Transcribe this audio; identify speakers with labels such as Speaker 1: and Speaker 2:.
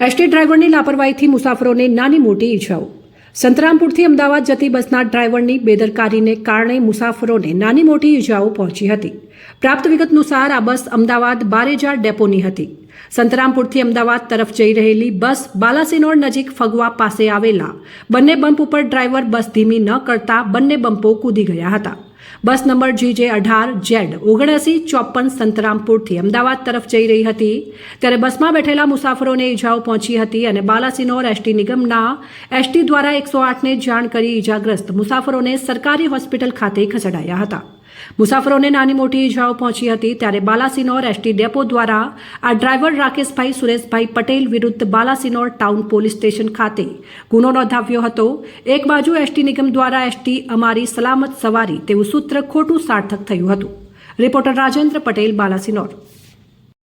Speaker 1: ST ડ્રાઈવરની લાપરવાહીથી મુસાફરોને નાની મોટી ઈજાઓ। સંતરામપુરથી અમદાવાદ જતી બસના ડ્રાઈવરની બેદરકારીને કારણે મુસાફરોને નાની મોટી ઈજાઓ પહોંચી હતી। પ્રાપ્ત વિગત અનુસાર આ બસ અમદાવાદ બારેજા ડેપોની હતી। સંતરામપુરથી અમદાવાદ તરફ જઈ રહેલી બસ બાલાસિનોર નજીક ફગવા પાસે આવેલા બંને બમ્પ ઉપર ડ્રાઈવર બસ ધીમી ન કરતા બંને બમ્પો કૂદી ગયા હતા। બસ નંબર GJ18Z7954 સંતરામપુરથી અમદાવાદ તરફ જઈ રહી હતી ત્યારે બસમાં બેઠેલા મુસાફરોને ઈજાઓ પહોંચી હતી અને બાલાસિનોર એસટી નિગમના એસટી દ્વારા 108ને જાણ કરી ઈજાગ્રસ્ત મુસાફરોને સરકારી હોસ્પિટલ ખાતે ખસેડાયા હતા। મુસાફરોને નાની મોટી ઈજાઓ પહોંચી હતી ત્યારે બાલાસિનોર એસટી ડેપો દ્વારા આ ડ્રાઈવર રાકેશભાઈ સુરેશભાઈ પટેલ વિરુદ્ધ બાલાસિનોર ટાઉન પોલીસ સ્ટેશન ખાતે ગુનો નોંધાવ્યો હતો। એક બાજુ એસટી નિગમ દ્વારા એસટી અમારી સલામત સવારી તેવું સૂત્ર ખોટું સાર્થક થયું હતું। રિપોર્ટર રાજેન્દ્ર પટેલ, બાલાસિનોર।